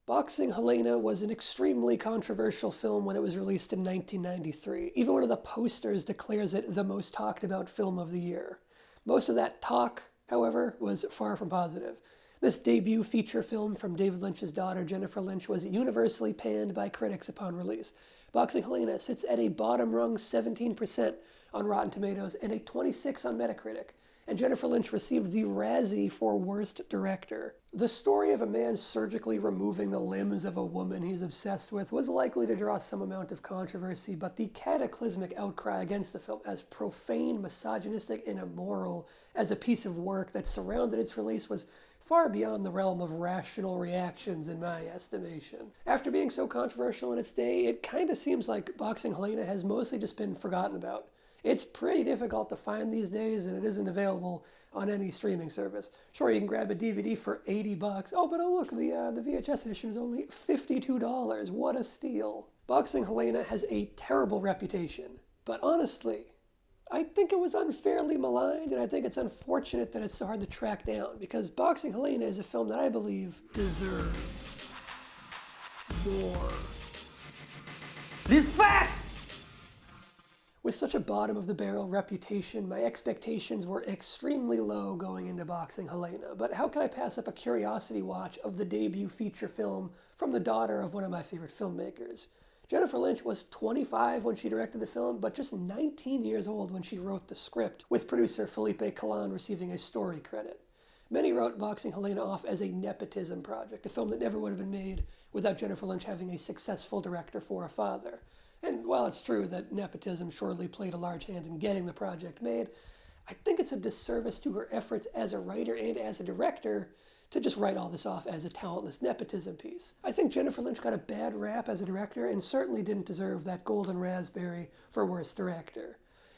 Boxing Helena was an extremely controversial film when it was released in 1993. Even one of the posters declares it the most talked about film of the year. Most of that talk, however, was far from positive. This debut feature film from David Lynch's daughter, Jennifer Lynch, was universally panned by critics upon release. Boxing Helena sits at a bottom-rung 17% on Rotten Tomatoes and a 26 on Metacritic, and Jennifer Lynch received the Razzie for Worst Director. The story of a man surgically removing the limbs of a woman he's obsessed with was likely to draw some amount of controversy, but the cataclysmic outcry against the film as profane, misogynistic, and immoral as a piece of work that surrounded its release was far beyond the realm of rational reactions in my estimation. After being so controversial in its day, it kinda seems like Boxing Helena has mostly just been forgotten about. It's pretty difficult to find these days, and it isn't available on any streaming service. Sure, you can grab a DVD for $80. Oh, but look, the VHS edition is only $52. What a steal. Boxing Helena has a terrible reputation, but honestly, I think it was unfairly maligned, and I think it's unfortunate that it's so hard to track down, because Boxing Helena is a film that I believe deserves more. Respect! With such a bottom-of-the-barrel reputation, my expectations were extremely low going into Boxing Helena, but how can I pass up a curiosity watch of the debut feature film from the daughter of one of my favorite filmmakers? Jennifer Lynch was 25 when she directed the film, but just 19 years old when she wrote the script, with producer Felipe Calan receiving a story credit. Many wrote Boxing Helena off as a nepotism project, a film that never would have been made without Jennifer Lynch having a successful director for a father. And while it's true that nepotism surely played a large hand in getting the project made, I think it's a disservice to her efforts as a writer and as a director to just write all this off as a talentless nepotism piece. I think Jennifer Lynch got a bad rap as a director and certainly didn't deserve that golden raspberry for worst director.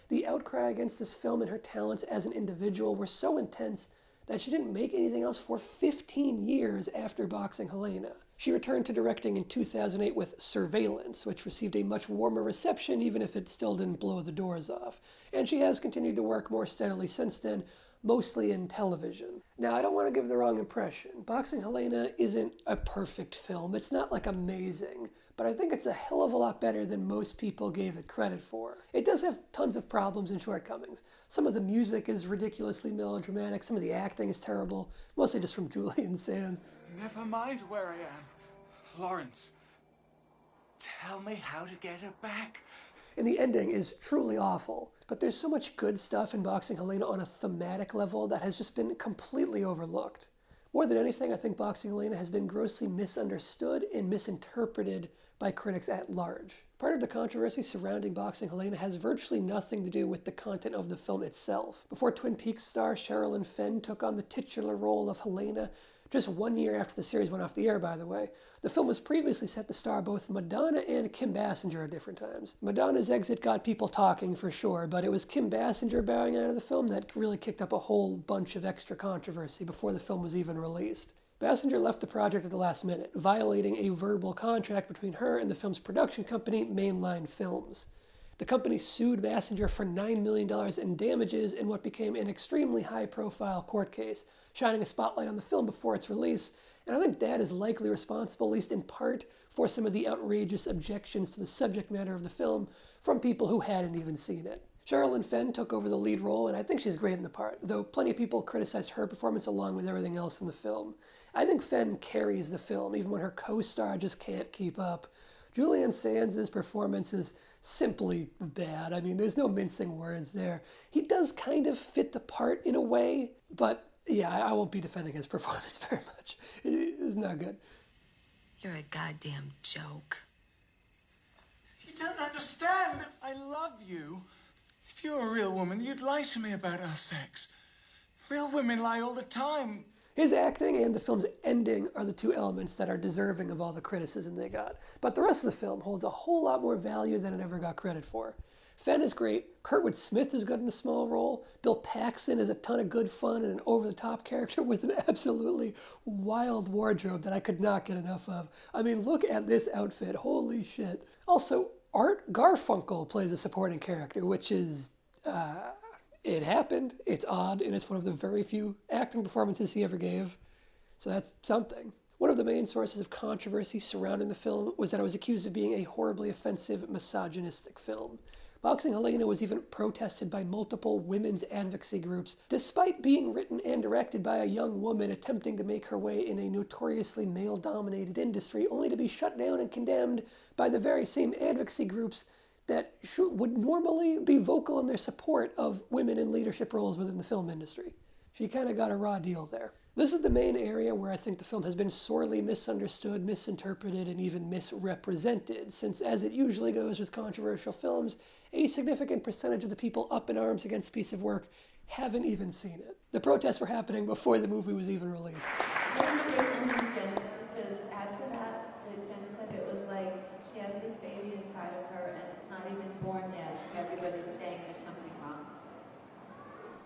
The outcry against this film and her talents as an individual were so intense that she didn't make anything else for 15 years after Boxing Helena. She returned to directing in 2008 with Surveillance, which received a much warmer reception even if it still didn't blow the doors off. And she has continued to work more steadily since then, mostly in television. Now, I don't want to give the wrong impression. Boxing Helena isn't a perfect film. It's not like amazing, but I think it's a hell of a lot better than most people gave it credit for. It does have tons of problems and shortcomings. Some of the music is ridiculously melodramatic, some of the acting is terrible, mostly just from Julian Sands. Never mind where I am. Lawrence, tell me how to get her back. And the ending is truly awful. But there's so much good stuff in Boxing Helena on a thematic level that has just been completely overlooked. More than anything, I think Boxing Helena has been grossly misunderstood and misinterpreted by critics at large. Part of the controversy surrounding Boxing Helena has virtually nothing to do with the content of the film itself. Before Twin Peaks star Sherilyn Fenn took on the titular role of Helena, just 1 year after the series went off the air, by the way, the film was previously set to star both Madonna and Kim Basinger at different times. Madonna's exit got people talking for sure, but it was Kim Basinger bowing out of the film that really kicked up a whole bunch of extra controversy before the film was even released. Basinger left the project at the last minute, violating a verbal contract between her and the film's production company, Mainline Films. The company sued Basinger for $9 million in damages in what became an extremely high-profile court case, shining a spotlight on the film before its release, and I think that is likely responsible, at least in part, for some of the outrageous objections to the subject matter of the film from people who hadn't even seen it. Sherilyn Fenn took over the lead role, and I think she's great in the part, though plenty of people criticized her performance along with everything else in the film. I think Fenn carries the film, even when her co-star just can't keep up. Julian Sands' performance is simply bad. I mean, there's no mincing words there. He does kind of fit the part in a way, but yeah, I won't be defending his performance very much. It's not good. You're a goddamn joke. You don't understand. I love you. If you were a real woman, you'd lie to me about our sex. Real women lie all the time. His acting and the film's ending are the two elements that are deserving of all the criticism they got. But the rest of the film holds a whole lot more value than it ever got credit for. Fenn is great, Kurtwood Smith is good in a small role, Bill Paxton is a ton of good fun and an over-the-top character with an absolutely wild wardrobe that I could not get enough of. I mean, look at this outfit, holy shit. Also, Art Garfunkel plays a supporting character, which is, it happened, it's odd, and it's one of the very few acting performances he ever gave. So that's something. One of the main sources of controversy surrounding the film was that it was accused of being a horribly offensive, misogynistic film. Boxing Helena was even protested by multiple women's advocacy groups, despite being written and directed by a young woman attempting to make her way in a notoriously male-dominated industry, only to be shut down and condemned by the very same advocacy groups that would normally be vocal in their support of women in leadership roles within the film industry. She kind of got a raw deal there. This is the main area where I think the film has been sorely misunderstood, misinterpreted, and even misrepresented, since as it usually goes with controversial films, a significant percentage of the people up in arms against a piece of work haven't even seen it. The protests were happening before the movie was even released. One of the reasons to add to that Jen said, it was like she has this baby inside of her and it's not even born yet. Everybody's saying there's something wrong.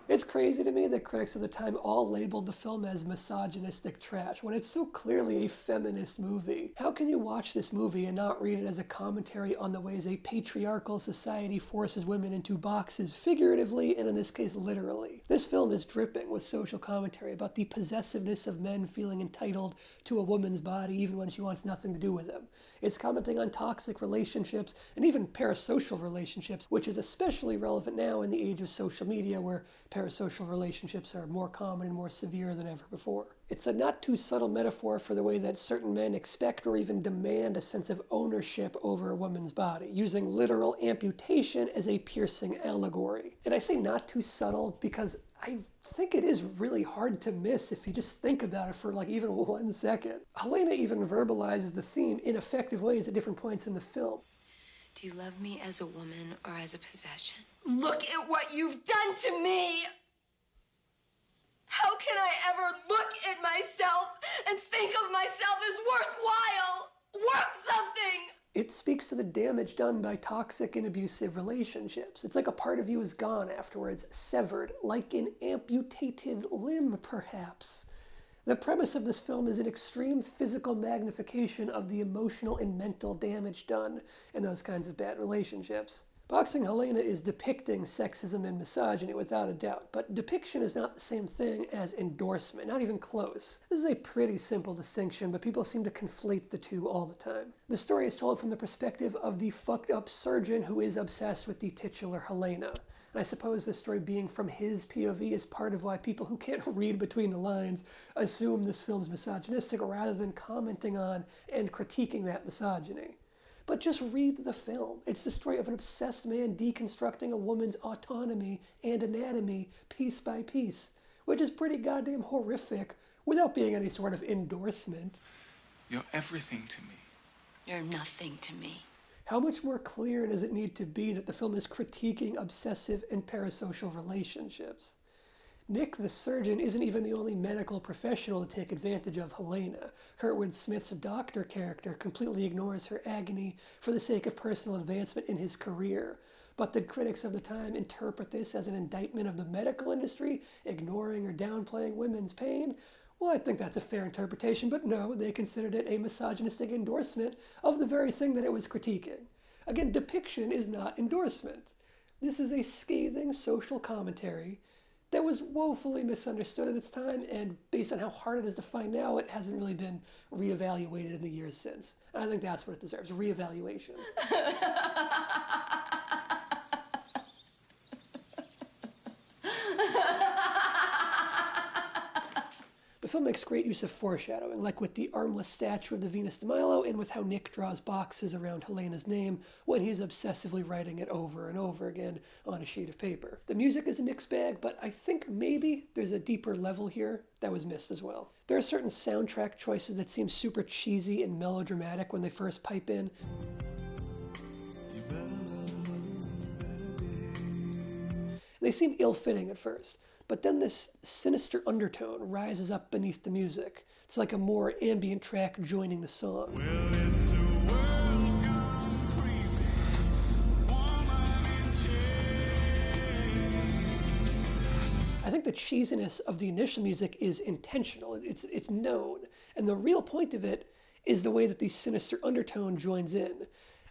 It's crazy to me that critics of the time all labeled the film as misogynistic trash, when it's so clearly a feminist movie. How can you watch this movie and not read it as a commentary on the ways a patriarchal society forces women into boxes, figuratively and in this case literally? This film is dripping with social commentary about the possessiveness of men feeling entitled to a woman's body even when she wants nothing to do with them. It's commenting on toxic relationships and even parasocial relationships, which is especially relevant now in the age of social media where parasocial relationships are more common and more severe than ever before. It's a not too subtle metaphor for the way that certain men expect or even demand a sense of ownership over a woman's body, using literal amputation as a piercing allegory. And I say not too subtle because I think it is really hard to miss if you just think about it for like even 1 second. Helena even verbalizes the theme in effective ways at different points in the film. Do you love me as a woman or as a possession? Look at what you've done to me! How can I ever look at myself and think of myself as worthwhile? Work something! It speaks to the damage done by toxic and abusive relationships. It's like a part of you is gone afterwards, severed, like an amputated limb, perhaps. The premise of this film is an extreme physical magnification of the emotional and mental damage done in those kinds of bad relationships. Boxing Helena is depicting sexism and misogyny without a doubt, but depiction is not the same thing as endorsement, not even close. This is a pretty simple distinction, but people seem to conflate the two all the time. The story is told from the perspective of the fucked up surgeon who is obsessed with the titular Helena. And I suppose the story being from his POV is part of why people who can't read between the lines assume this film's misogynistic rather than commenting on and critiquing that misogyny. But just read the film. It's the story of an obsessed man deconstructing a woman's autonomy and anatomy piece by piece, which is pretty goddamn horrific without being any sort of endorsement. You're everything to me. You're nothing to me. How much more clear does it need to be that the film is critiquing obsessive and parasocial relationships? Nick the surgeon isn't even the only medical professional to take advantage of Helena. Kurtwood Smith's doctor character completely ignores her agony for the sake of personal advancement in his career. But the critics of the time interpret this as an indictment of the medical industry, ignoring or downplaying women's pain. Well, I think that's a fair interpretation, but no, they considered it a misogynistic endorsement of the very thing that it was critiquing. Again, depiction is not endorsement. This is a scathing social commentary that was woefully misunderstood at its time, and based on how hard it is to find now, it hasn't really been reevaluated in the years since. And I think that's what it deserves, reevaluation. The film makes great use of foreshadowing, like with the armless statue of the Venus de Milo and with how Nick draws boxes around Helena's name when he's obsessively writing it over and over again on a sheet of paper. The music is a mixed bag, but I think maybe there's a deeper level here that was missed as well. There are certain soundtrack choices that seem super cheesy and melodramatic when they first pipe in. They seem ill-fitting at first. But then this sinister undertone rises up beneath the music. It's like a more ambient track joining the song. Well, it's a world gone crazy, woman in chains. I think the cheesiness of the initial music is intentional. It's known. And the real point of it is the way that the sinister undertone joins in.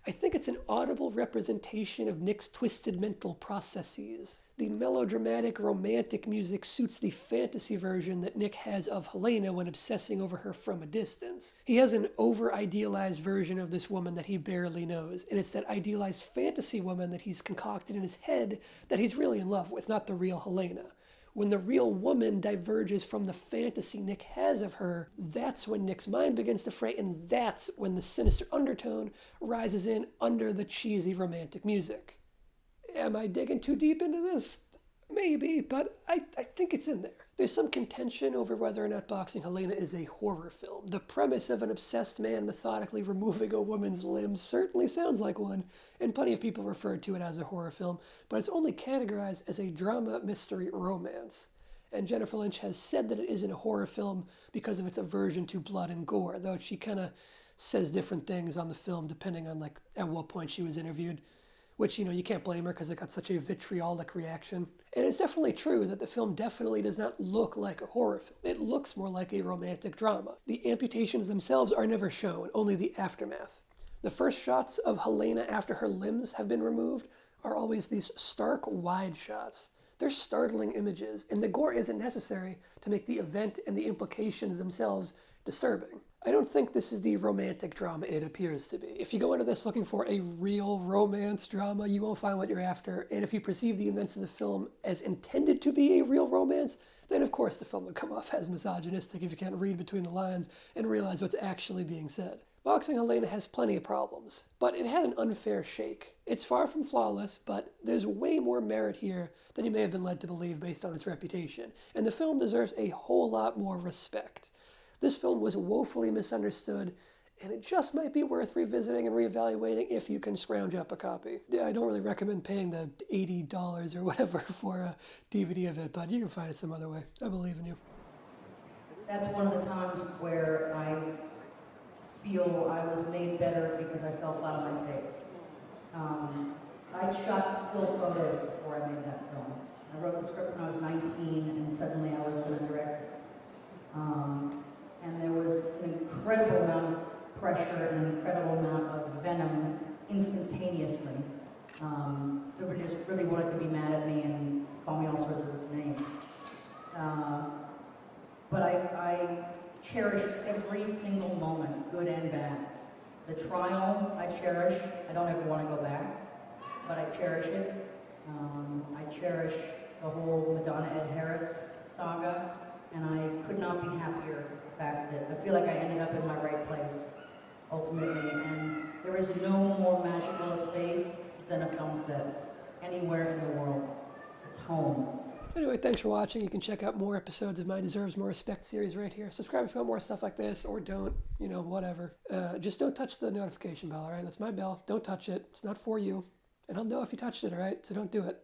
I think it's an audible representation of Nick's twisted mental processes. The melodramatic, romantic music suits the fantasy version that Nick has of Helena when obsessing over her from a distance. He has an over-idealized version of this woman that he barely knows, and it's that idealized fantasy woman that he's concocted in his head that he's really in love with, not the real Helena. When the real woman diverges from the fantasy Nick has of her, that's when Nick's mind begins to fray, and that's when the sinister undertone rises in under the cheesy romantic music. Am I digging too deep into this? Maybe, but I think it's in there. There's some contention over whether or not Boxing Helena is a horror film. The premise of an obsessed man methodically removing a woman's limbs certainly sounds like one, and plenty of people refer to it as a horror film, but it's only categorized as a drama, mystery, romance. And Jennifer Lynch has said that it isn't a horror film because of its aversion to blood and gore, though she kind of says different things on the film depending on at what point she was interviewed. Which, you can't blame her because it got such a vitriolic reaction. And it's definitely true that the film definitely does not look like a horror film. It looks more like a romantic drama. The amputations themselves are never shown, only the aftermath. The first shots of Helena after her limbs have been removed are always these stark, wide shots. They're startling images, and the gore isn't necessary to make the event and the implications themselves disturbing. I don't think this is the romantic drama it appears to be. If you go into this looking for a real romance drama, you won't find what you're after, and if you perceive the events of the film as intended to be a real romance, then of course the film would come off as misogynistic if you can't read between the lines and realize what's actually being said. Boxing Helena has plenty of problems, but it had an unfair shake. It's far from flawless, but there's way more merit here than you may have been led to believe based on its reputation, and the film deserves a whole lot more respect. This film was woefully misunderstood, and it just might be worth revisiting and reevaluating if you can scrounge up a copy. I don't really recommend paying the $80 or whatever for a DVD of it, but you can find it some other way. I believe in you. That's one of the times where I feel I was made better because I fell flat on my face. I shot still photos before I made that film. I wrote the script when I was 19, and suddenly I was going to direct it. And there was an incredible amount of pressure and an incredible amount of venom instantaneously. Everybody just really wanted to be mad at me and call me all sorts of names. But I cherish every single moment, good and bad. The trial, I cherish. I don't ever want to go back, but I cherish it. I cherish the whole Madonna Ed Harris saga, and I could not be happier the fact that I feel like I ended up in my right place, ultimately, and there is no more magical a space than a film set, anywhere in the world. It's home. Anyway, thanks for watching. You can check out more episodes of my Deserves More Respect series right here. Subscribe if you want more stuff like this, or don't, whatever. Just don't touch the notification bell, all right? That's my bell. Don't touch it. It's not for you. And I'll know if you touched it, all right? So don't do it.